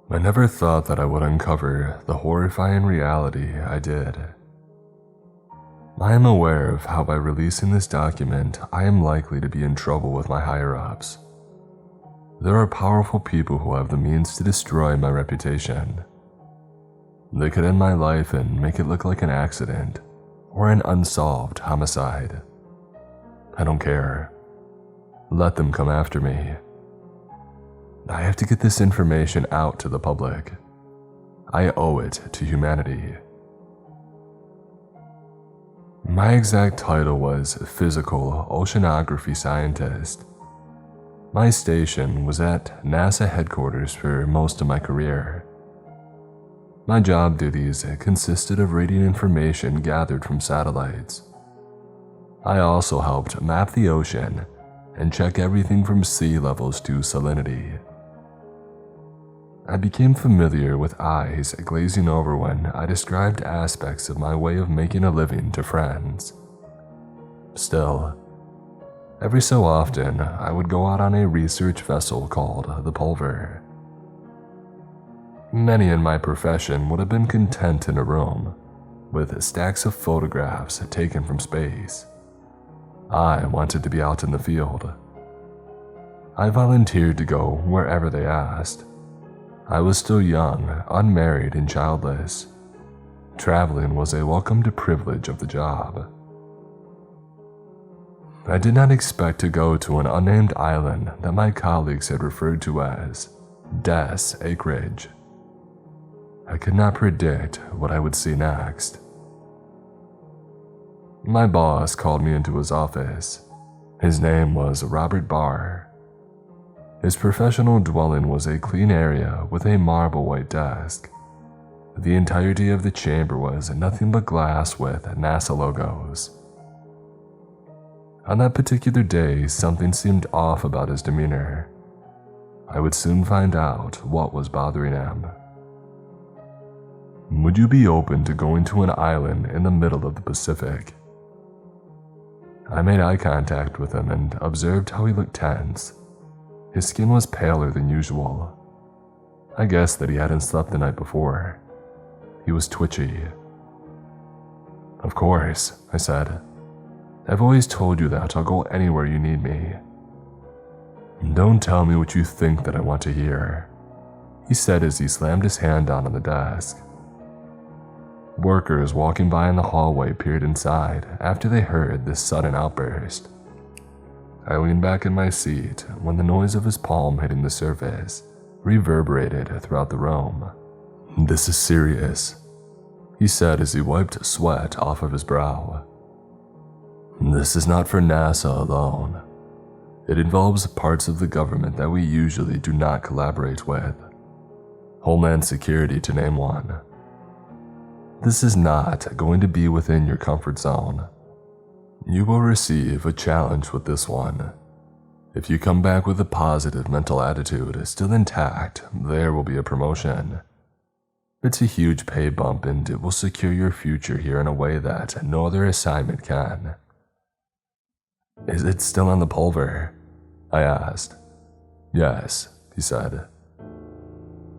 I never thought that I would uncover the horrifying reality I did. I am aware of how by releasing this document, I am likely to be in trouble with my higher-ups. There are powerful people who have the means to destroy my reputation. They could end my life and make it look like an accident or an unsolved homicide. I don't care. Let them come after me. I have to get this information out to the public. I owe it to humanity. My exact title was Physical Oceanography Scientist. My station was at NASA headquarters for most of my career. My job duties consisted of reading information gathered from satellites. I also helped map the ocean and check everything from sea levels to salinity. I became familiar with eyes glazing over when I described aspects of my way of making a living to friends. Still, every so often, I would go out on a research vessel called the Pulver. Many in my profession would have been content in a room with stacks of photographs taken from space. I wanted to be out in the field. I volunteered to go wherever they asked. I was still young, unmarried, and childless. Traveling was a welcomed privilege of the job. I did not expect to go to an unnamed island that my colleagues had referred to as Des Acreage. I could not predict what I would see next. My boss called me into his office. His name was Robert Barr. His professional dwelling was a clean area with a marble white desk. The entirety of the chamber was nothing but glass with NASA logos. On that particular day, something seemed off about his demeanor. I would soon find out what was bothering him. Would you be open to going to an island in the middle of the Pacific? I made eye contact with him and observed how he looked tense. His skin was paler than usual. I guessed that he hadn't slept the night before. He was twitchy. Of course, I said. I've always told you that I'll go anywhere you need me. Don't tell me what you think that I want to hear, he said as he slammed his hand down on the desk. Workers walking by in the hallway peered inside after they heard this sudden outburst. I leaned back in my seat when the noise of his palm hitting the surface reverberated throughout the room. This is serious, he said as he wiped sweat off of his brow. This is not for NASA alone. It involves parts of the government that we usually do not collaborate with. Homeland Security to name one. This is not going to be within your comfort zone. You will receive a challenge with this one. If you come back with a positive mental attitude still intact, there will be a promotion. It's a huge pay bump and it will secure your future here in a way that no other assignment can. Is it still on the Pulver? I asked. Yes, he said.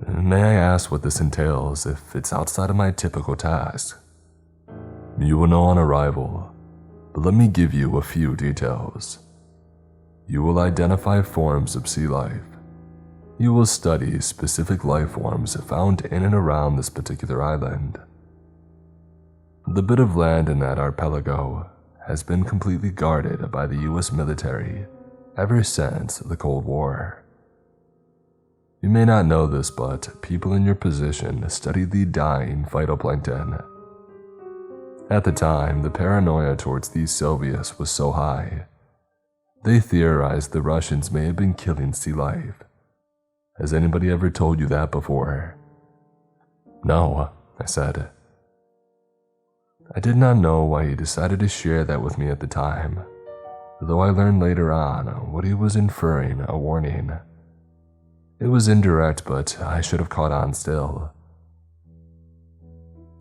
May I ask what this entails if it's outside of my typical task? You will know on arrival, but let me give you a few details. You will identify forms of sea life. You will study specific life forms found in and around this particular island. The bit of land in that archipelago has been completely guarded by the US military ever since the Cold War. You may not know this, but people in your position studied the dying phytoplankton. At the time, the paranoia towards these Soviets was so high. They theorized the Russians may have been killing sea life. Has anybody ever told you that before? No, I said. I did not know why he decided to share that with me at the time, though I learned later on what he was inferring a warning. It was indirect, but I should have caught on still.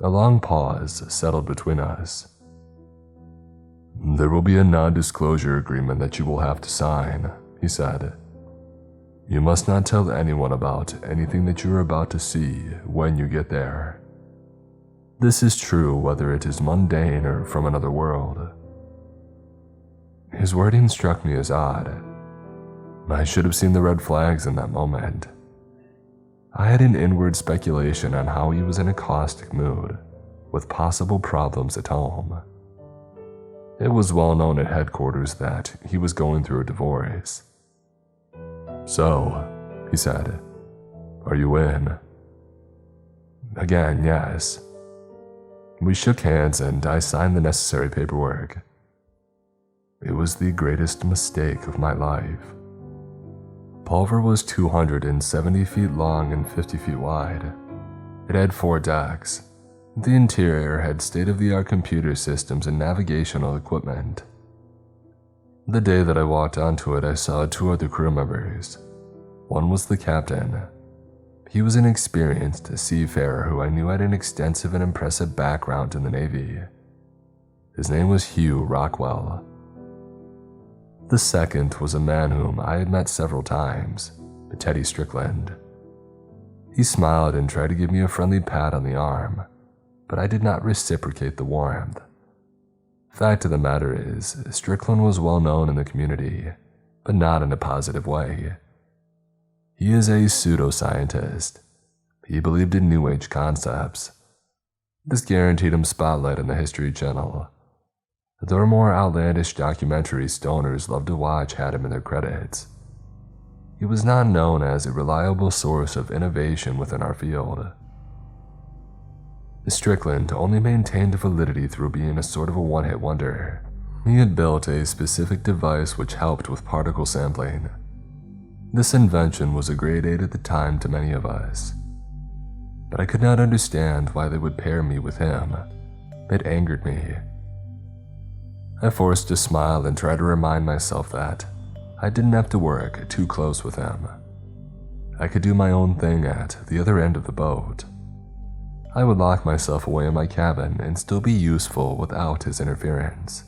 A long pause settled between us. There will be a non-disclosure agreement that you will have to sign, he said. You must not tell anyone about anything that you are about to see when you get there. This is true whether it is mundane or from another world." His wording struck me as odd. I should have seen the red flags in that moment. I had an inward speculation on how he was in a caustic mood, with possible problems at home. It was well known at headquarters that he was going through a divorce. "So," he said, "are you in?" Again, yes. We shook hands and I signed the necessary paperwork. It was the greatest mistake of my life. Pulver was 270 feet long and 50 feet wide. It had 4 decks. The interior had state-of-the-art computer systems and navigational equipment. The day that I walked onto it, I saw 2 other crew members. One was the captain. He was an experienced seafarer who I knew had an extensive and impressive background in the Navy. His name was Hugh Rockwell. The second was a man whom I had met several times, Teddy Strickland. He smiled and tried to give me a friendly pat on the arm, but I did not reciprocate the warmth. Fact of the matter is, Strickland was well known in the community, but not in a positive way. He is a pseudoscientist. He believed in New Age concepts. This guaranteed him spotlight on the History Channel. There were more outlandish documentaries stoners loved to watch had him in their credits. He was not known as a reliable source of innovation within our field. Strickland only maintained validity through being a sort of a one-hit wonder. He had built a specific device which helped with particle sampling. This invention was a great aid at the time to many of us, but I could not understand why they would pair me with him. It angered me. I forced a smile and tried to remind myself that I didn't have to work too close with him. I could do my own thing at the other end of the boat. I would lock myself away in my cabin and still be useful without his interference.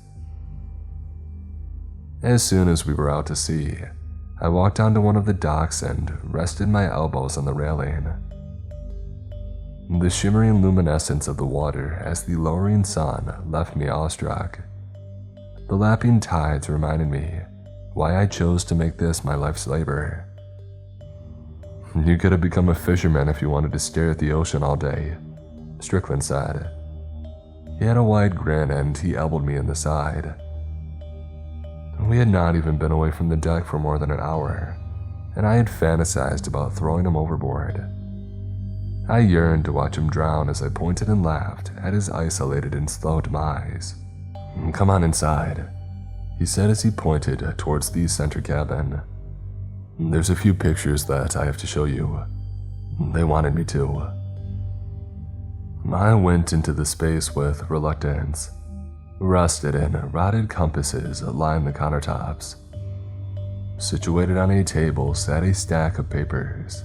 As soon as we were out to sea, I walked onto one of the docks and rested my elbows on the railing. The shimmering luminescence of the water as the lowering sun left me awestruck. The lapping tides reminded me why I chose to make this my life's labor. "You could have become a fisherman if you wanted to stare at the ocean all day," Strickland said. He had a wide grin and he elbowed me in the side. We had not even been away from the deck for more than an hour, and I had fantasized about throwing him overboard. I yearned to watch him drown as I pointed and laughed at his isolated and slow demise. "Come on inside," he said as he pointed towards the center cabin. "There's a few pictures that I have to show you. They wanted me to." I went into the space with reluctance. Rusted and rotted compasses lined the countertops. Situated on a table sat a stack of papers.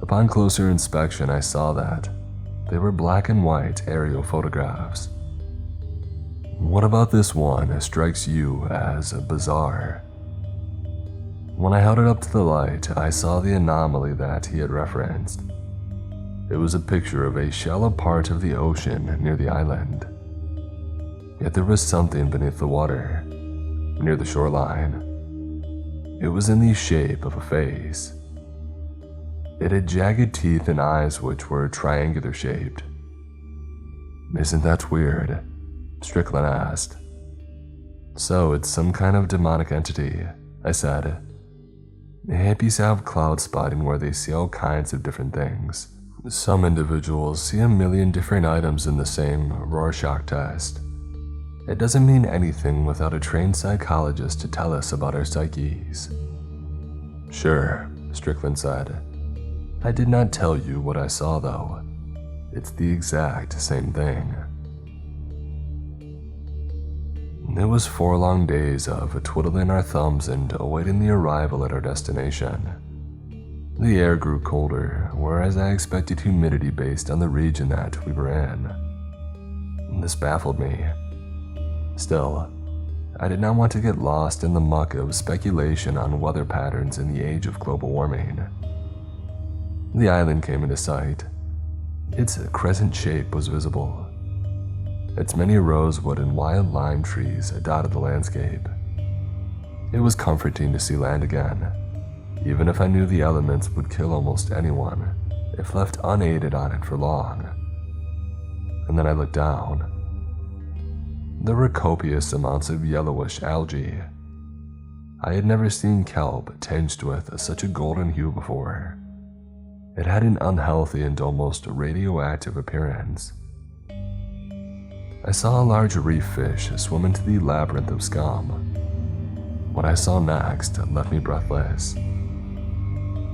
Upon closer inspection, I saw that they were black and white aerial photographs. What about this one strikes you as bizarre? When I held it up to the light, I saw the anomaly that he had referenced. It was a picture of a shallow part of the ocean near the island. Yet there was something beneath the water, near the shoreline. It was in the shape of a face. It had jagged teeth and eyes which were triangular shaped. "Isn't that weird?" Strickland asked. "So it's some kind of demonic entity," I said. Hippies have cloud spotting where they see all kinds of different things. Some individuals see a million different items in the same Rorschach test. It doesn't mean anything without a trained psychologist to tell us about our psyches. "Sure," Strickland said. "I did not tell you what I saw though. It's the exact same thing." It was 4 long days of twiddling our thumbs and awaiting the arrival at our destination. The air grew colder, whereas I expected humidity based on the region that we were in. This baffled me. Still, I did not want to get lost in the muck of speculation on weather patterns in the age of global warming. The island came into sight. Its crescent shape was visible. Its many rosewood and wild lime trees dotted the landscape. It was comforting to see land again, even if I knew the elements would kill almost anyone if left unaided on it for long. And then I looked down. There were copious amounts of yellowish algae. I had never seen kelp tinged with such a golden hue before. It had an unhealthy and almost radioactive appearance. I saw a large reef fish swim into the labyrinth of scum. What I saw next left me breathless.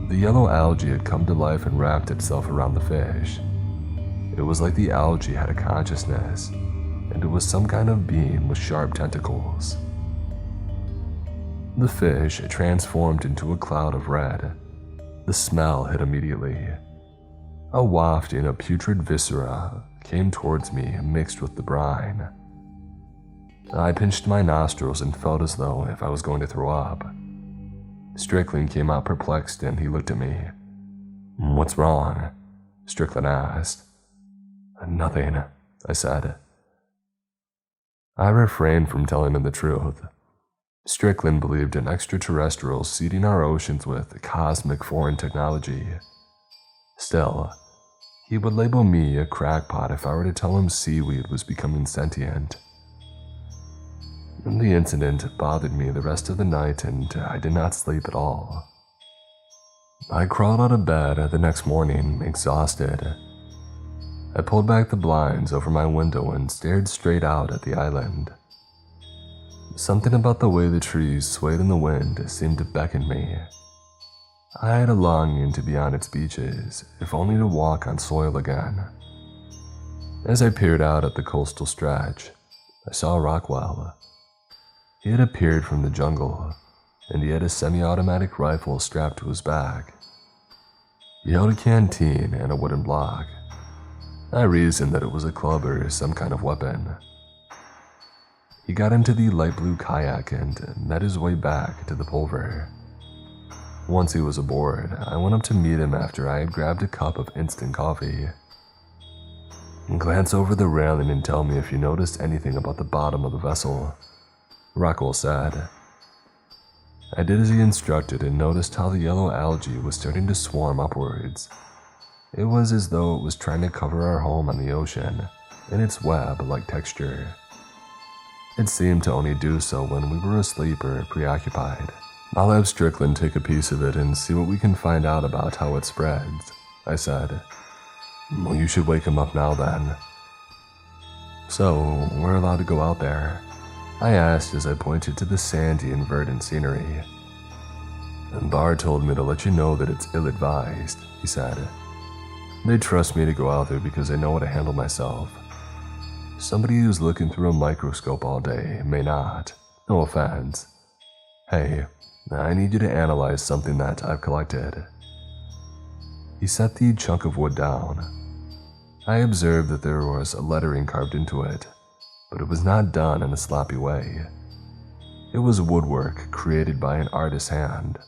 The yellow algae had come to life and wrapped itself around the fish. It was like the algae had a consciousness, and it was some kind of being with sharp tentacles. The fish transformed into a cloud of red. The smell hit immediately. A wafting of putrid viscera came towards me mixed with the brine. I pinched my nostrils and felt as though if I was going to throw up. Strickland came out perplexed and he looked at me. "What's wrong?" Strickland asked. "Nothing," I said. I refrained from telling him the truth. Strickland believed in extraterrestrials seeding our oceans with cosmic foreign technology. Still, he would label me a crackpot if I were to tell him seaweed was becoming sentient. The incident bothered me the rest of the night and I did not sleep at all. I crawled out of bed the next morning, exhausted. I pulled back the blinds over my window and stared straight out at the island. Something about the way the trees swayed in the wind seemed to beckon me. I had a longing to be on its beaches, if only to walk on soil again. As I peered out at the coastal stretch, I saw Rockwell. He had appeared from the jungle, and he had a semi-automatic rifle strapped to his back. He held a canteen and a wooden block. I reasoned that it was a club or some kind of weapon. He got into the light blue kayak and made his way back to the pulver. Once he was aboard, I went up to meet him after I had grabbed a cup of instant coffee. "Glance over the railing and tell me if you noticed anything about the bottom of the vessel," Rockwell said. I did as he instructed and noticed how the yellow algae was starting to swarm upwards. It was as though it was trying to cover our home on the ocean in its web-like texture. It seemed to only do so when we were asleep or preoccupied. "I'll have Strickland take a piece of it and see what we can find out about how it spreads," I said. "Well, you should wake him up now then." "So, we're allowed to go out there?" I asked as I pointed to the sandy and verdant scenery. "Bar told me to let you know that it's ill-advised," he said. "They trust me to go out there because they know how to handle myself. Somebody who's looking through a microscope all day may not. No offense. Hey, I need you to analyze something that I've collected." He set the chunk of wood down. I observed that there was lettering carved into it, but it was not done in a sloppy way. It was woodwork created by an artist's hand.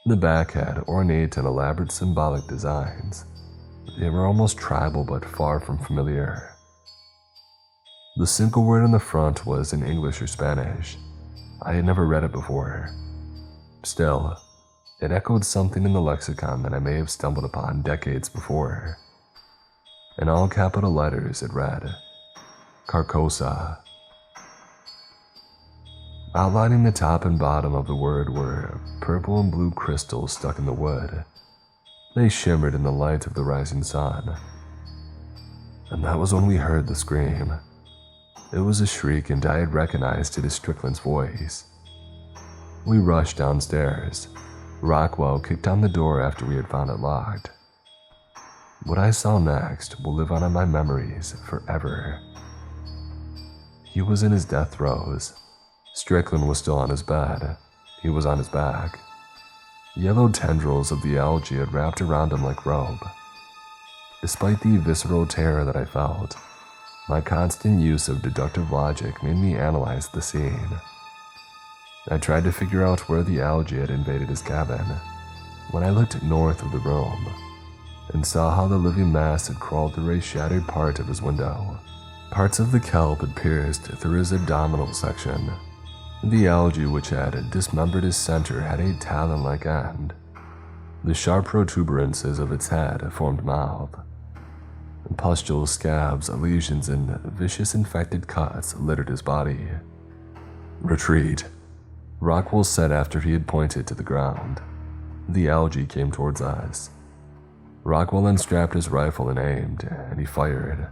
The back had ornate and elaborate symbolic designs. They were almost tribal but far from familiar. The single word on the front was in English or Spanish. I had never read it before. Still, it echoed something in the lexicon that I may have stumbled upon decades before. In all capital letters it read, Carcosa. Outlining the top and bottom of the word were purple and blue crystals stuck in the wood. They shimmered in the light of the rising sun. And that was when we heard the scream. It was a shriek and I had recognized it as Strickland's voice. We rushed downstairs. Rockwell kicked down the door after we had found it locked. What I saw next will live on in my memories forever. He was in his death throes. Strickland was still on his bed. He was on his back. Yellow tendrils of the algae had wrapped around him like rope. Despite the visceral terror that I felt, My constant use of deductive logic made me analyze the scene. I tried to figure out where the algae had invaded his cabin when I looked north of the room and saw how the living mass had crawled through a shattered part of his window. Parts of the kelp had pierced through his abdominal section. The algae which had dismembered his center had a talon-like end. The sharp protuberances of its head formed mouth. Pustule scabs, lesions, and vicious infected cuts littered his body. "Retreat," Rockwell said after he had pointed to the ground. The algae came towards us. Rockwell unstrapped his rifle and aimed, and he fired.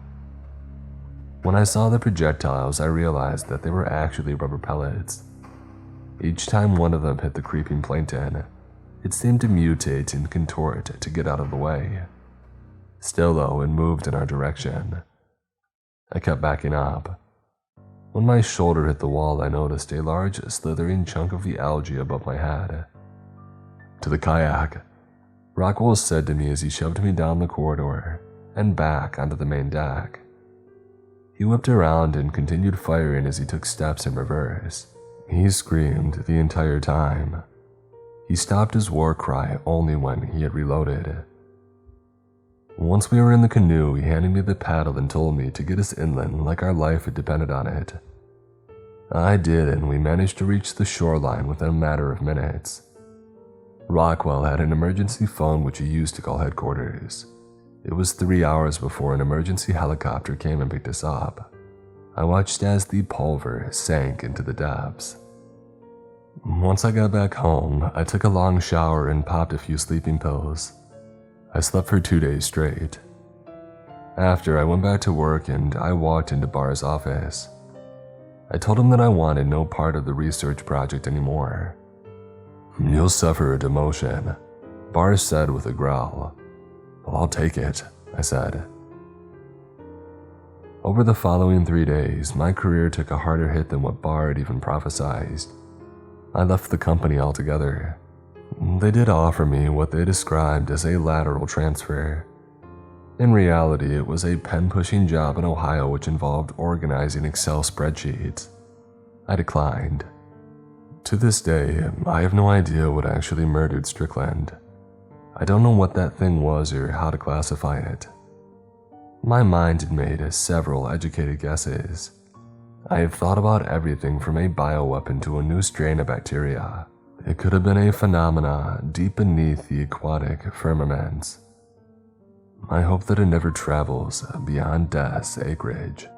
When I saw the projectiles, I realized that they were actually rubber pellets. Each time one of them hit the creeping plankton, it seemed to mutate and contort to get out of the way. Still though, it moved in our direction. I kept backing up. When my shoulder hit the wall, I noticed a large, slithering chunk of the algae above my head. "To the kayak," Rockwell said to me as he shoved me down the corridor and back onto the main deck. He whipped around and continued firing as he took steps in reverse. He screamed the entire time. He stopped his war cry only when he had reloaded. Once we were in the canoe, he handed me the paddle and told me to get us inland like our life had depended on it. I did, and we managed to reach the shoreline within a matter of minutes. Rockwell had an emergency phone which he used to call headquarters. It was 3 hours before an emergency helicopter came and picked us up. I watched as the pulver sank into the depths. Once I got back home, I took a long shower and popped a few sleeping pills. I slept for 2 days straight. After, I went back to work and I walked into Barr's office. I told him that I wanted no part of the research project anymore. "You'll suffer a demotion," Barr said with a growl. "Well, I'll take it," I said. Over the following 3 days, my career took a harder hit than what Barr had even prophesized. I left the company altogether. They did offer me what they described as a lateral transfer. In reality, it was a pen-pushing job in Ohio which involved organizing Excel spreadsheets. I declined. To this day, I have no idea what actually murdered Strickland. I don't know what that thing was or how to classify it. My mind had made several educated guesses. I have thought about everything from a bioweapon to a new strain of bacteria. It could have been a phenomena deep beneath the aquatic firmaments. I hope that it never travels beyond death's acreage.